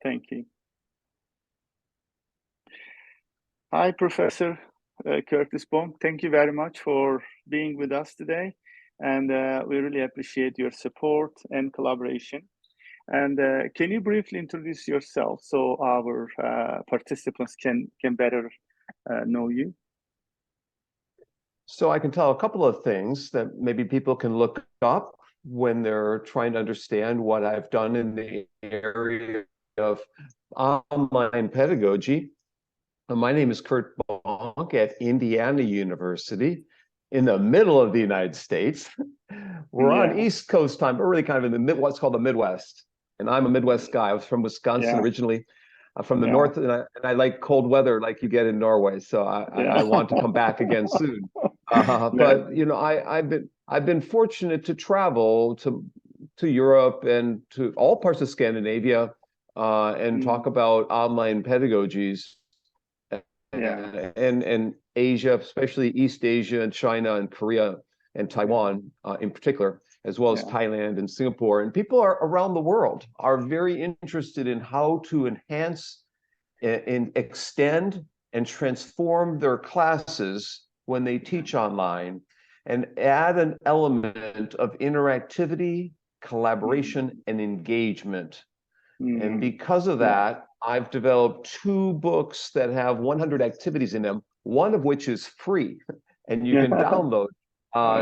Thank you. Hi, Professor Curtis Bonk. Thank you very much for being with us today. And we really appreciate your support and collaboration. And can you briefly introduce yourself so our participants can better know you? So I can tell a couple of things that maybe people can look up when they're trying to understand what I've done in the area of online pedagogy. My name is Kurt Bonk at Indiana University in the middle of the United States. We're on East Coast time, but really kind of in the what's called the Midwest. And I'm a Midwest guy. I was from Wisconsin originally, from the north, and I like cold weather like you get in Norway. So I want to come back again soon. But you know, I've been fortunate to travel to Europe and to all parts of Scandinavia and talk about online pedagogies. And Asia, especially East Asia and China and Korea and Taiwan in particular, as well as Thailand and Singapore. And people around the world are very interested in how to enhance and extend and transform their classes when they teach online and add an element of interactivity, collaboration, and engagement. And because of that, I've developed 2 books that have 100 activities in them, one of which is free and you can download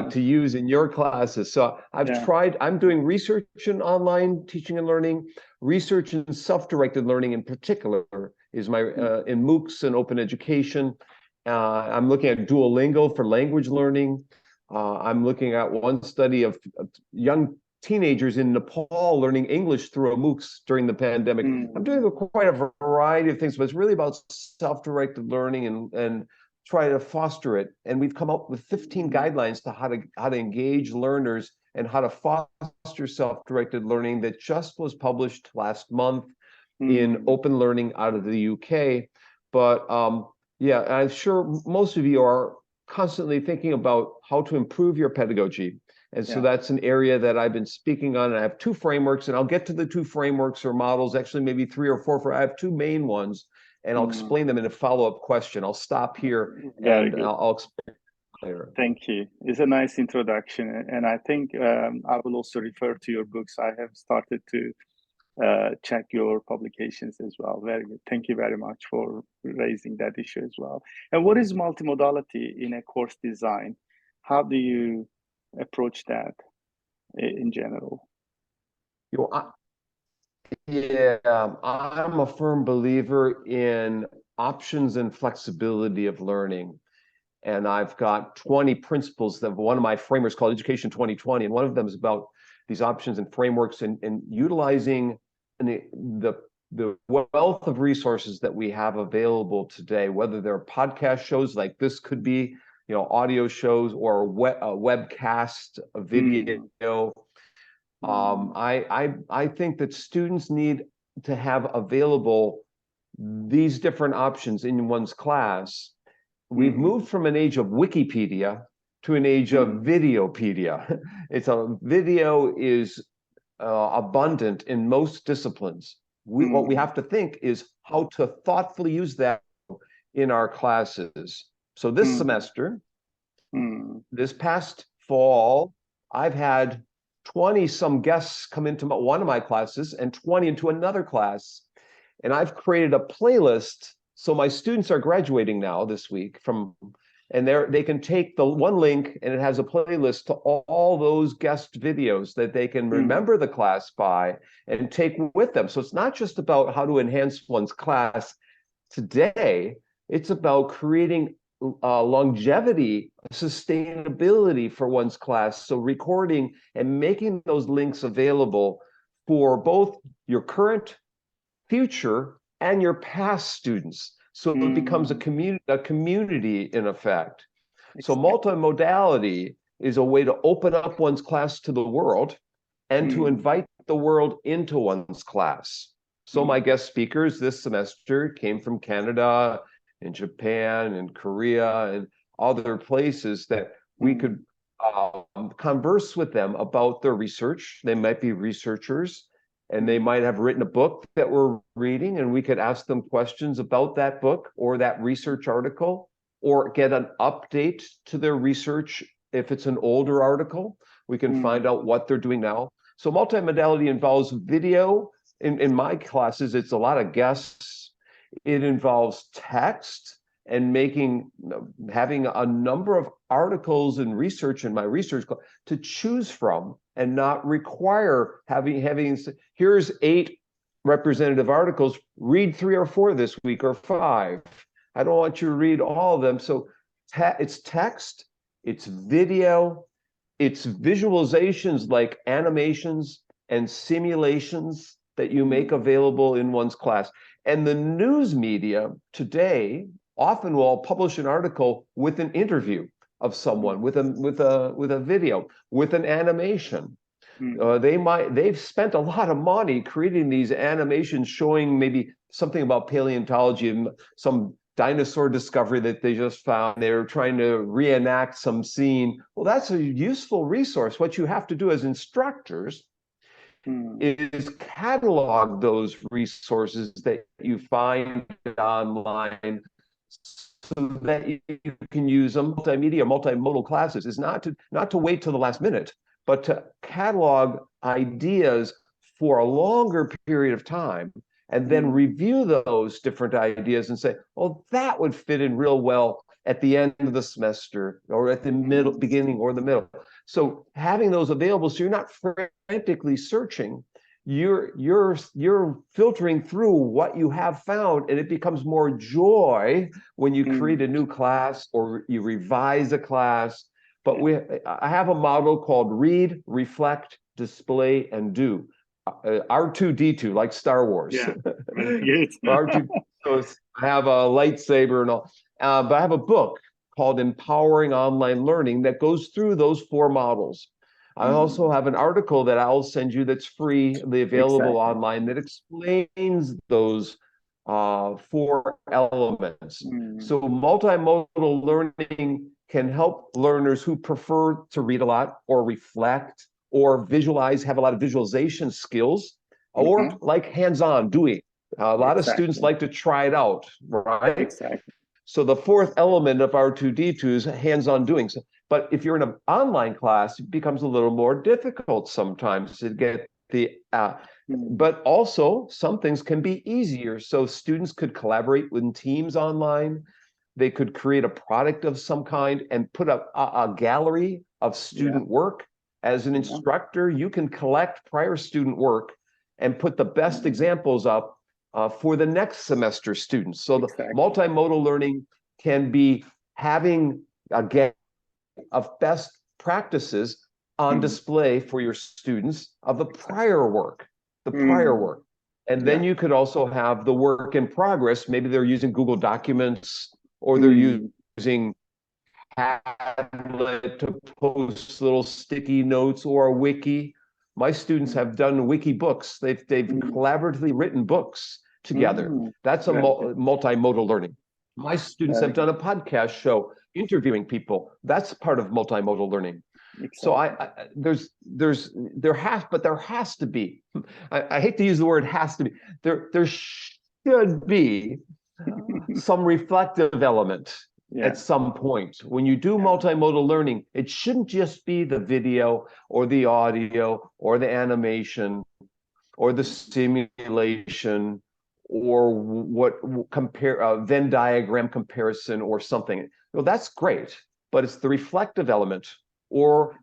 to use in your classes. So I'm doing research in online teaching and learning, research in self-directed learning in particular is my in MOOCs and open education. I'm looking at Duolingo for language learning. I'm looking at one study of young teenagers in Nepal learning English through a MOOCs during the pandemic. I'm doing quite a variety of things, but it's really about self-directed learning and try to foster it. And we've come up with 15 guidelines to how to engage learners and how to foster self-directed learning that just was published last month in Open Learning out of the UK. But yeah, I'm sure most of you are constantly thinking about how to improve your pedagogy. And so that's an area that I've been speaking on. And I have 2 frameworks, and I'll get to the 2 frameworks or models, actually maybe 3 or 4. I have 2 main ones, and I'll explain them in a follow-up question. I'll stop here and I'll explain later. Thank you. It's a nice introduction. And I think I will also refer to your books. I have started to check your publications as well. Very good. Thank you very much for raising that issue as well. And what is multimodality in a course design? How do you approach that in general? I'm a firm believer in options and flexibility of learning. And I've got 20 principles that one of my frameworks called Education 2020. And one of them is about these options and frameworks and utilizing the wealth of resources that we have available today, whether they're podcast shows like this could be, audio shows or a webcast, a video. I think that students need to have available these different options in one's class. We've moved from an age of Wikipedia to an age of Videopedia. Video is abundant in most disciplines. What we have to think is how to thoughtfully use that in our classes. So this semester, this past fall, I've had 20 some guests come into one of my classes and 20 into another class. And I've created a playlist. So my students are graduating now this week and they can take the one link and it has a playlist to all those guest videos that they can remember the class by and take with them. So it's not just about how to enhance one's class today, it's about creating longevity, sustainability for one's class. So recording and making those links available for both your current, future, and your past students. So it becomes a community in effect. So multimodality is a way to open up one's class to the world and to invite the world into one's class. So my guest speakers this semester came from Canada and Japan and Korea and other places that we could converse with them about their research. They might be researchers and they might have written a book that we're reading, and we could ask them questions about that book or that research article, or get an update to their research. If it's an older article, we can find out what they're doing now. So multimodality involves video. In my classes, it's a lot of guests. It involves text and having a number of articles and research in my research class to choose from, and not require having here's 8 representative articles, read 3 or 4 this week, or 5. I don't want you to read all of them. So it's text, it's video, it's visualizations like animations and simulations that you make available in one's class. And the news media today often will publish an article with an interview of someone, with a video, with an animation. They've spent a lot of money creating these animations showing maybe something about paleontology and some dinosaur discovery that they just found. They're trying to reenact some scene. Well, that's a useful resource. What you have to do as instructors is catalog those resources that you find online, so that you can use them. Multimedia, multimodal classes is not to wait till the last minute, but to catalog ideas for a longer period of time, and then review those different ideas and say, oh, that would fit in real well at the end of the semester, or at the beginning or the middle. So having those available, so you're not frantically searching, you're filtering through what you have found, and it becomes more joy when you create a new class or you revise a class. But I have a model called read, reflect, display, and do. R2D2, like Star Wars. Yeah, R2. So I have a lightsaber and all. But I have a book called Empowering Online Learning that goes through those 4 models. I also have an article that I'll send you that's freely available online that explains those 4 elements. So multimodal learning can help learners who prefer to read a lot, or reflect, or visualize, have a lot of visualization skills, or like hands-on doing. A lot of students like to try it out, right? Exactly. So the 4th element of R2D2 is hands-on doing. But if you're in an online class, it becomes a little more difficult sometimes to get the, but also some things can be easier. So students could collaborate with teams online. They could create a product of some kind and put up a gallery of student work. As an instructor, you can collect prior student work and put the best examples up for the next semester students. So the multimodal learning can be having of best practices on display for your students of the prior work, And then you could also have the work in progress. Maybe they're using Google Documents, or they're using Padlet to post little sticky notes, or a wiki. My students have done wiki books. They've collaboratively written books together. That's a multimodal learning. My students have done a podcast show interviewing people. That's part of multimodal learning. So there has to be. I hate to use the word has to be. There should be some reflective element at some point. When you do multimodal learning, it shouldn't just be the video or the audio or the animation or the simulation or Venn diagram comparison or something. Well, that's great, but it's the reflective element, or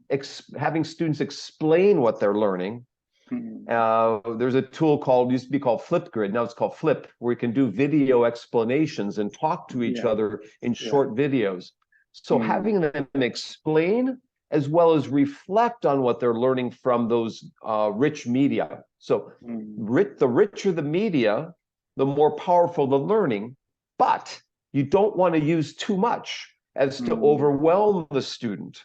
having students explain what they're learning. There's a tool used to be called Flipgrid. Now it's called Flip, where you can do video explanations and talk to each other in short videos. So having them explain as well as reflect on what they're learning from those rich media. So the richer the media, the more powerful the learning, but you don't want to use too much as to overwhelm the student.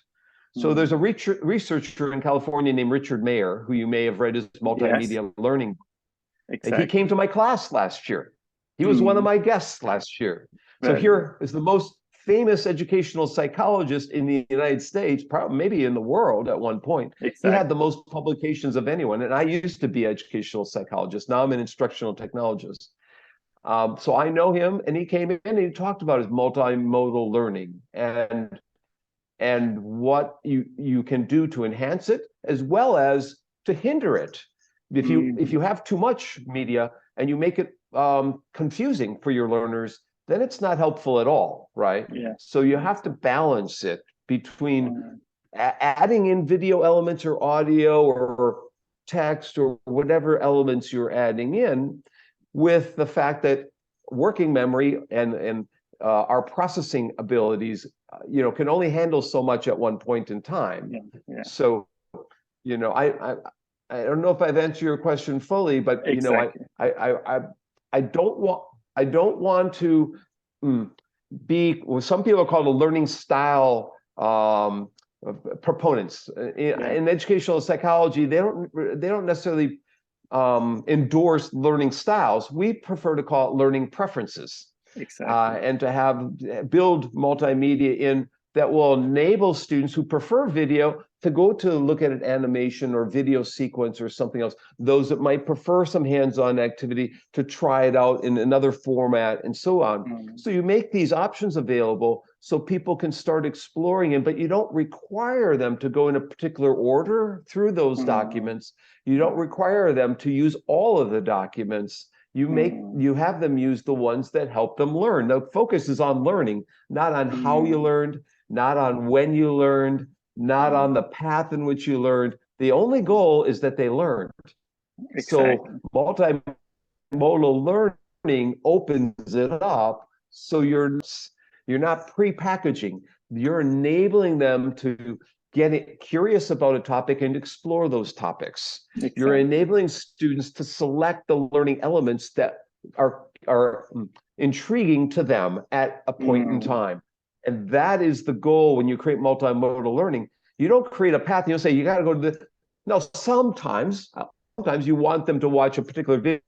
So there's a researcher in California named Richard Mayer, who you may have read his multimedia learning. And he came to my class last year. He was one of my guests last year. So here is the most famous educational psychologist in the United States, probably maybe in the world at one point. Exactly. He had the most publications of anyone. And I used to be an educational psychologist. Now I'm an instructional technologist. So I know him, and he came in and he talked about his multimodal learning and what you can do to enhance it as well as to hinder it. If you have too much media and you make it confusing for your learners, then it's not helpful at all, right? Yeah. So you have to balance it between adding in video elements or audio or text or whatever elements you're adding in, with the fact that working memory and our processing abilities, can only handle so much at one point in time. Yeah. So, I don't know if I've answered your question fully, but exactly. I don't want to be what some people call a learning style proponents. In educational psychology, they don't necessarily endorse learning styles. We prefer to call it learning preferences. Exactly. And to build multimedia in that will enable students who prefer video to go to look at an animation or video sequence or something else. Those that might prefer some hands-on activity to try it out in another format and so on. So you make these options available so people can start exploring it, but you don't require them to go in a particular order through those documents. You don't require them to use all of the documents. You have them use the ones that help them learn. The focus is on learning, not on how you learned, not on when you learned, not on the path in which you learned. The only goal is that they learned. Exactly. So multimodal learning opens it up, so you're not pre-packaging. You're enabling them to get curious about a topic and explore those topics. Exactly. You're enabling students to select the learning elements that are intriguing to them at a point in time. And that is the goal when you create multimodal learning. You don't create a path and you'll say, you got to go to the... No, sometimes you want them to watch a particular video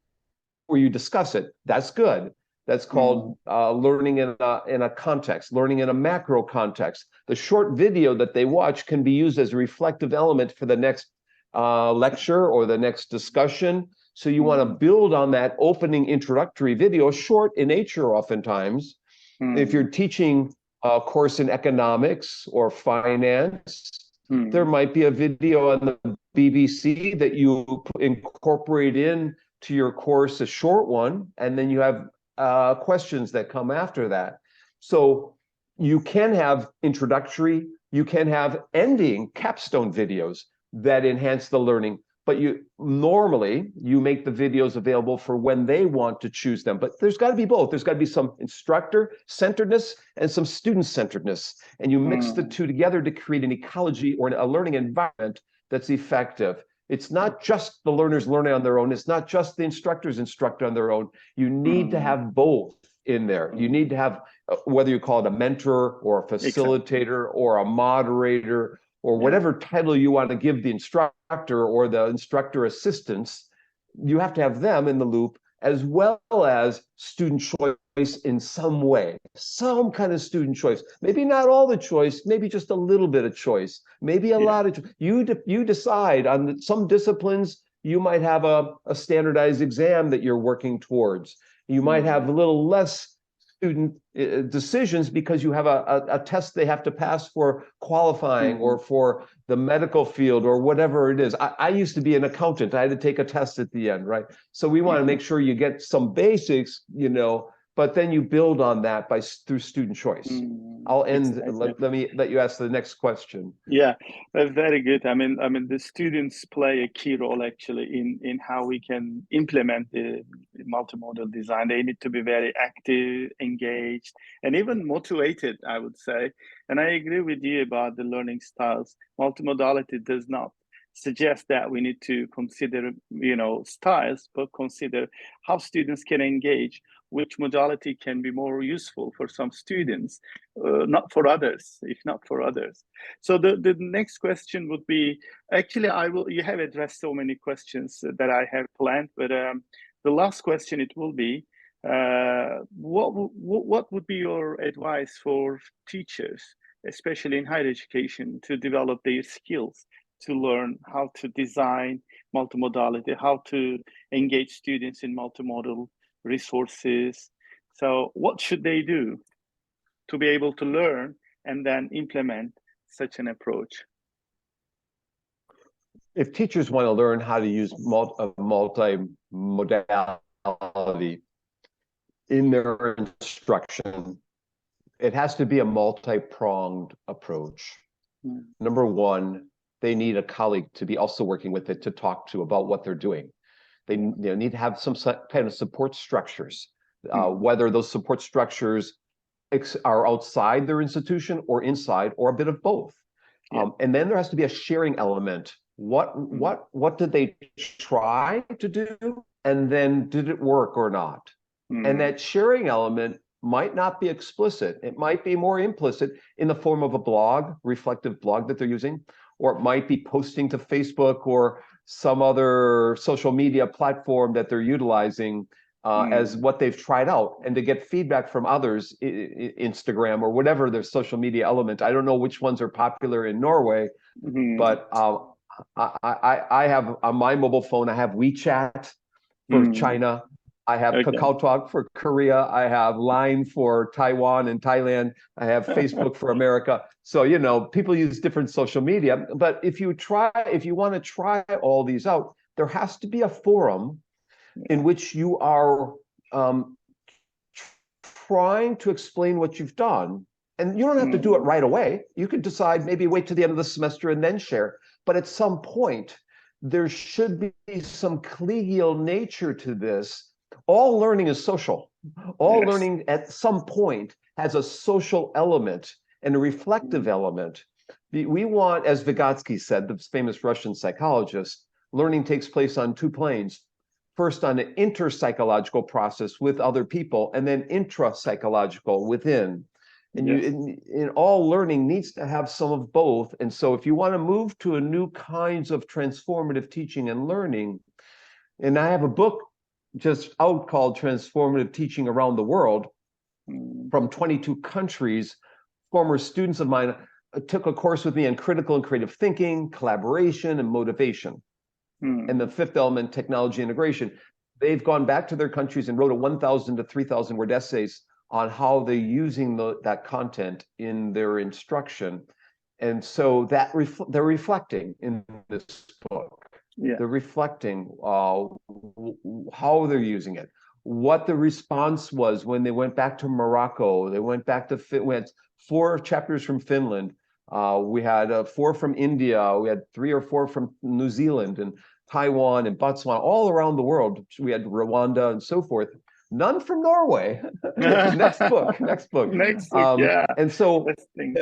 where you discuss it. That's good. That's called learning in a context, learning in a macro context. The short video that they watch can be used as a reflective element for the next lecture or the next discussion. So you want to build on that opening introductory video, short in nature oftentimes. If you're teaching a course in economics or finance, there might be a video on the BBC that you incorporate in to your course, a short one, and then you have questions that come after that. So you can have introductory, you can have ending capstone videos that enhance the learning, but you make the videos available for when they want to choose them. But there's got to be both. There's got to be some instructor-centeredness and some student-centeredness. And you mix the two together to create an ecology or a learning environment that's effective. It's not just the learners learning on their own. It's not just the instructors instruct on their own. You need to have both in there. You need to have, whether you call it a mentor or a facilitator or a moderator or whatever title you want to give the instructor or the instructor assistants, you have to have them in the loop, as well as student choice in some way, some kind of student choice. Maybe not all the choice, maybe just a little bit of choice, maybe a lot of you decide. On some disciplines, you might have a standardized exam that you're working towards. You might have a little less student decisions because you have a test they have to pass for qualifying or for the medical field or whatever it is. I used to be an accountant. I had to take a test at the end, right? So we want to make sure you get some basics, but then you build on that through student choice. I'll end. Exactly. Let me let you ask the next question. Yeah, very good. I mean, the students play a key role actually in how we can implement the multimodal design. They need to be very active, engaged, and even motivated, I would say. And I agree with you about the learning styles. Multimodality does not suggest that we need to consider, styles, but consider how students can engage, which modality can be more useful for some students, not for others, if not for others. So the next question would be, actually, you have addressed so many questions that I have planned, but the last question, it will be, What would be your advice for teachers, especially in higher education, to develop their skills, to learn how to design multimodality, how to engage students in multimodal resources? So what should they do to be able to learn and then implement such an approach? If teachers want to learn how to use multimodality in their instruction, it has to be a multi-pronged approach. Number one, they need a colleague to be also working with it to talk to about what they're doing. They need to have some kind of support structures, whether those support structures are outside their institution or inside, or a bit of both. And then there has to be a sharing element. What did they try to do, and then did it work or not? And that sharing element might not be explicit. It might be more implicit in the form of a blog, reflective blog that they're using, or it might be posting to Facebook or some other social media platform that they're utilizing as what they've tried out, and to get feedback from others, Instagram or whatever their social media element. I don't know which ones are popular in Norway, but I have on my mobile phone, I have WeChat for China. I have KakaoTalk for Korea. I have Line for Taiwan and Thailand. I have Facebook for America. So, you know, people use different social media. But if you want to try all these out, there has to be a forum in which you are trying to explain what you've done. And you don't have to do it right away. You could decide, maybe wait to the end of the semester and then share. But at some point, there should be some collegial nature to this. All learning is social. All learning at some point has a social element and a reflective element. We want, as Vygotsky said, the famous Russian psychologist, learning takes place on two planes. First, on an interpsychological process with other people, and then intrapsychological within. And in all learning needs to have some of both. And so if you want to move to a new kinds of transformative teaching and learning, and I have a book just out called Transformative Teaching Around the World from 22 countries. Former students of mine took a course with me on critical and creative thinking, collaboration, and motivation. And the fifth element, technology integration. They've gone back to their countries and wrote a 1,000 to 3,000 word essays on how they're using that content in their instruction. And so that they're reflecting in this book. They're reflecting how they're using it, what the response was when they went back to Morocco. They went back to we had 4 chapters from Finland. We had 4 from India. We had 3 or 4 from New Zealand and Taiwan and Botswana, all around the world. We had Rwanda and so forth. None from Norway. Next book. And so in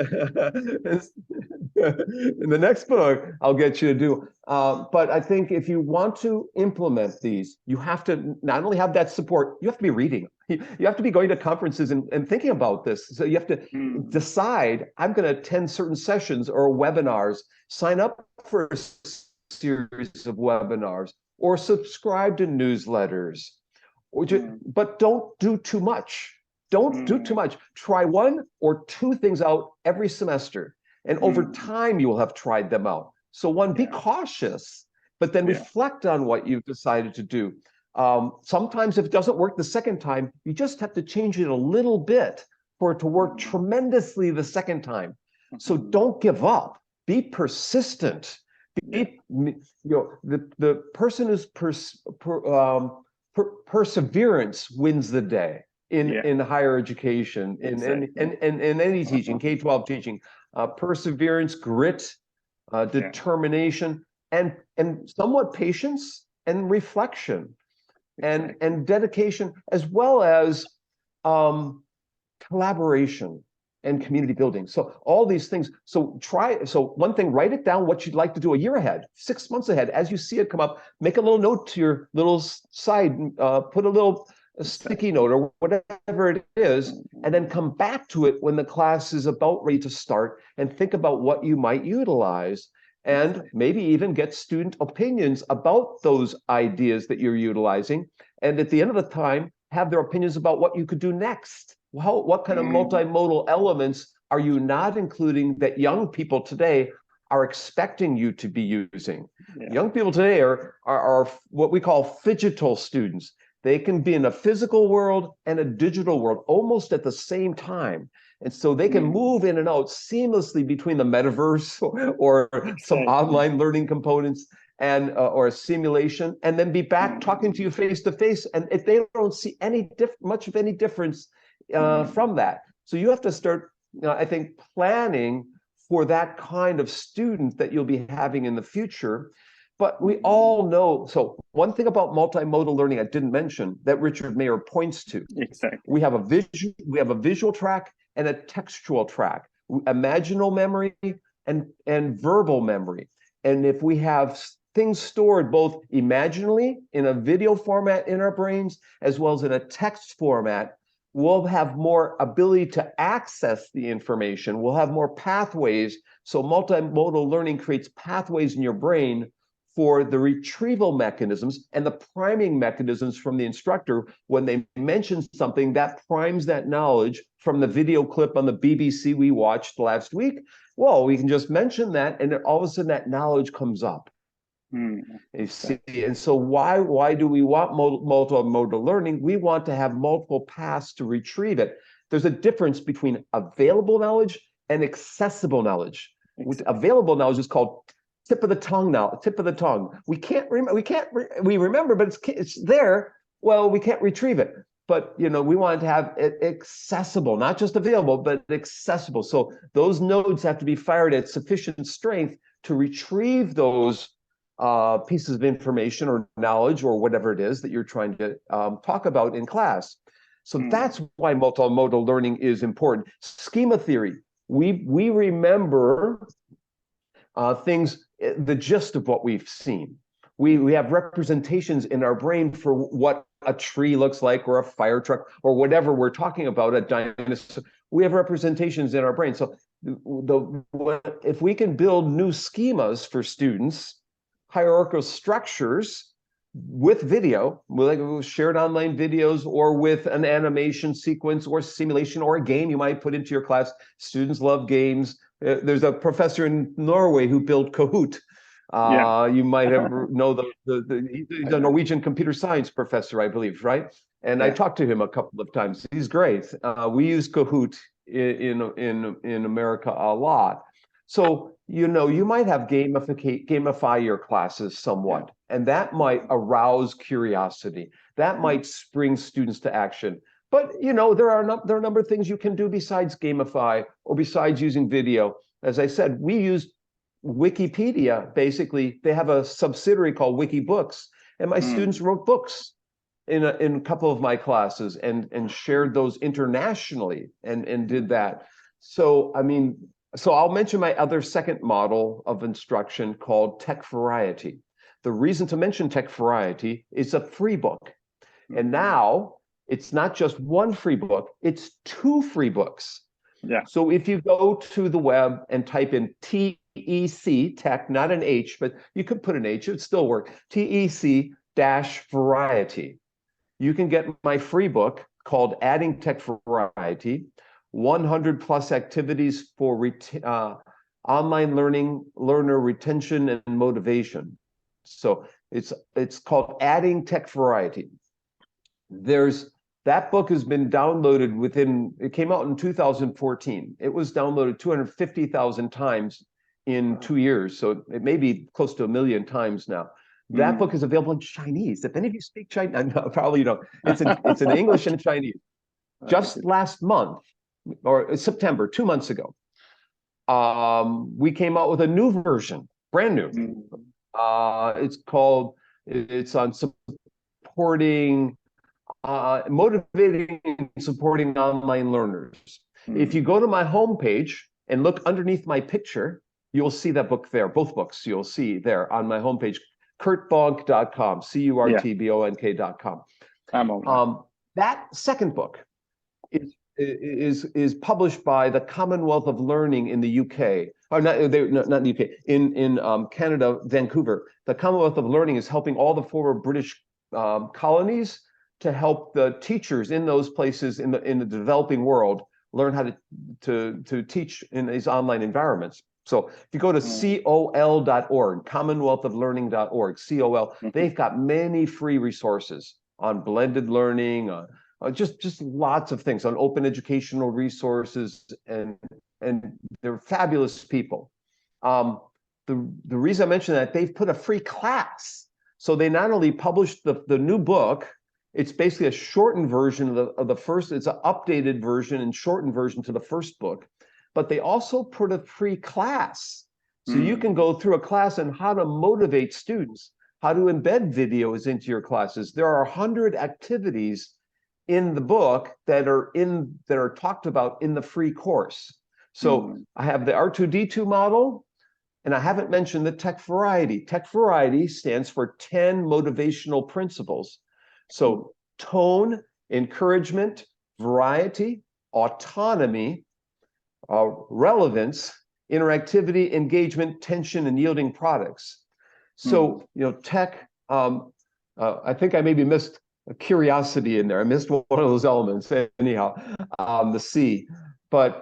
the next book, I'll get you to do. But I think if you want to implement these, you have to not only have that support, you have to be reading. You have to be going to conferences and thinking about this. So you have to decide, I'm going to attend certain sessions or webinars, sign up for a series of webinars, or subscribe to newsletters. But don't do too much. Don't do too much. Try 1 or 2 things out every semester. And over time, you will have tried them out. So be cautious, but then reflect on what you've decided to do. Sometimes if it doesn't work the second time, you just have to change it a little bit for it to work tremendously the second time. So don't give up. Be persistent. The person who's perseverance wins the day in higher education, in any teaching, K-12 teaching. Perseverance, grit, determination, and somewhat patience and reflection, and dedication, as well as collaboration and community building. So all these things. So one thing, write it down what you'd like to do a year ahead, 6 months ahead. As you see it come up, make a little note to your little side, put a little sticky note or whatever it is, and then come back to it when the class is about ready to start and think about what you might utilize, and maybe even get student opinions about those ideas that you're utilizing. And at the end of the time, have their opinions about what you could do next. What kind of multimodal elements are you not including that young people today are expecting you to be using? Yeah. Young people today are what we call phygital students. They can be in a physical world and a digital world almost at the same time. And so they can move in and out seamlessly between the metaverse or some online learning components and or a simulation, and then be back talking to you face to face. And if they don't see much of any difference from that. So you have to start, I think, planning for that kind of student that you'll be having in the future. But we all know, so one thing about multimodal learning I didn't mention that Richard Mayer points to. Exactly. We have a visual track and a textual track, imaginal memory and verbal memory. And if we have things stored both imaginally in a video format in our brains, as well as in a text format, we'll have more ability to access the information. We'll have more pathways. So multimodal learning creates pathways in your brain for the retrieval mechanisms and the priming mechanisms from the instructor. When they mention something, that primes that knowledge from the video clip on the BBC we watched last week. Well, we can just mention that, and then all of a sudden that knowledge comes up. You see, and so why do we want multimodal learning? We want to have multiple paths to retrieve it. There's a difference between available knowledge and accessible knowledge. Available knowledge is called tip of the tongue now, tip of the tongue. We remember, but it's there. Well, we can't retrieve it. But we want to have it accessible, not just available, but accessible. So those nodes have to be fired at sufficient strength to retrieve those pieces of information or knowledge or whatever it is that you're trying to talk about in class. So that's why multimodal learning is important. Schema theory. We remember things, the gist of what we've seen. We have representations in our brain for what a tree looks like, or a fire truck, or whatever we're talking about, a dinosaur. We have representations in our brain. So if we can build new schemas for students, hierarchical structures with video, like shared online videos, or with an animation sequence or simulation or a game you might put into your class. Students love games. There's a professor in Norway who built Kahoot. You might have he's a Norwegian computer science professor, I believe, right? And I talked to him a couple of times. He's great. We use Kahoot in America a lot. So you might have gamify your classes somewhat, and that might arouse curiosity. That might spring students to action. But there are a number of things you can do besides gamify or besides using video. As I said, we use Wikipedia. Basically, they have a subsidiary called Wikibooks, and my students wrote books in a couple of my classes and shared those internationally and did that. So so I'll mention my other second model of instruction called Tech Variety. The reason to mention Tech Variety is a free book. And now it's not just one free book, it's 2 free books. So if you go to the web and type in TEC, tech, not an H, but you could put an H, it would still work, TEC-variety. You can get my free book called Adding Tech Variety, 100 plus activities for online learner retention and motivation. So it's called Adding Tech Variety. That book has been downloaded it came out in 2014. It was downloaded 250,000 times in 2 years. So it may be close to 1 million times now. That book is available in Chinese. If any of you speak Chinese, no, probably you don't. It's in English and Chinese. Just last month, or September, 2 months ago, we came out with a new version, brand new. It's on supporting, motivating and supporting online learners. If you go to my homepage and look underneath my picture, you'll see that book there, both books you'll see there on my homepage, kurtbonk.com, CURTBONK.com. That second book is published by the Commonwealth of Learning in the UK, or not in the UK, in Canada, Vancouver. The Commonwealth of Learning is helping all the former British colonies to help the teachers in those places in the developing world learn how to teach in these online environments. So if you go to COL.org, commonwealthoflearning.org, COL, they've got many free resources on blended learning, just lots of things, on open educational resources, and they're fabulous people. The reason I mention that, they've put a free class. So they not only published the new book, it's basically a shortened version of the first, it's an updated version and shortened version to the first book, but they also put a free class. So you can go through a class on how to motivate students, how to embed videos into your classes. There are 100 activities in the book that are talked about in the free course. So I have the R2D2 model, and I haven't mentioned the Tech Variety. Tech Variety stands for 10 motivational principles. So tone, encouragement, variety, autonomy, relevance, interactivity, engagement, tension, and yielding products. So, tech, I think I maybe missed a curiosity in there. I missed one of those elements anyhow, the C. But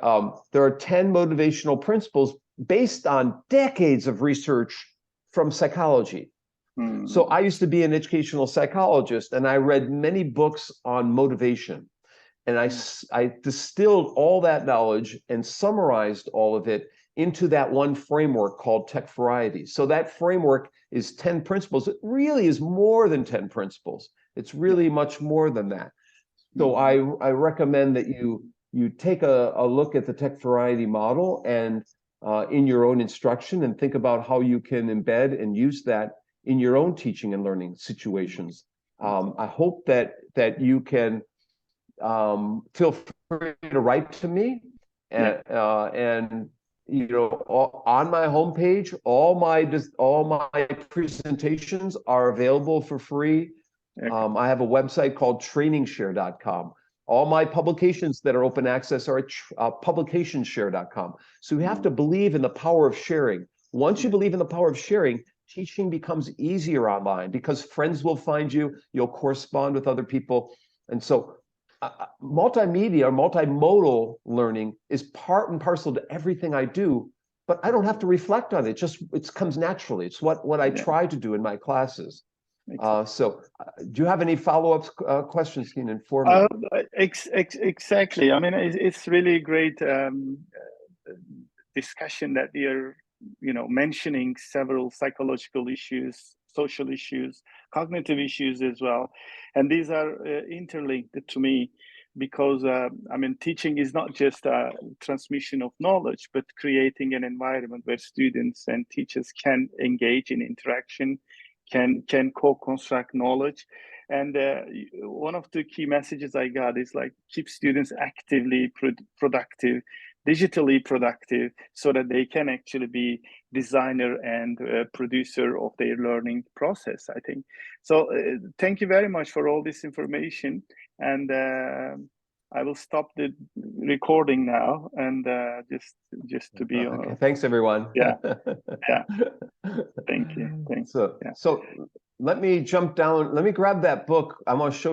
there are 10 motivational principles based on decades of research from psychology. So I used to be an educational psychologist, and I read many books on motivation. And I distilled all that knowledge and summarized all of it into that one framework called Tech Variety. So that framework is 10 principles. It really is more than 10 principles. It's really much more than that. So I recommend that you take a look at the Tech Variety model and in your own instruction, and think about how you can embed and use that in your own teaching and learning situations. I hope that you can feel free to write to me, and on my homepage, all my presentations are available for free. I have a website called trainingshare.com. All my publications that are open access are at publicationshare.com. So you have to believe in the power of sharing. Once you believe in the power of sharing, teaching becomes easier online, because friends will find you, you'll correspond with other people. And so multimedia or multimodal learning is part and parcel to everything I do, but I don't have to reflect on it. It comes naturally. It's what I try to do in my classes. So do you have any follow-up questions, Kenan, for me? Exactly. I mean, it's really great discussion that you're mentioning several psychological issues, social issues, cognitive issues as well, and these are interlinked to me, because teaching is not just a transmission of knowledge, but creating an environment where students and teachers can engage in interaction, can co-construct knowledge. And one of the key messages I got is like, keep students actively productive, digitally productive, so that they can actually be designer and producer of their learning process, I think. So thank you very much for all this information. And I will stop the recording now, and just to be okay. Thanks, everyone. Yeah. Thank you. Thanks. So let me jump down. Let me grab that book. I want to show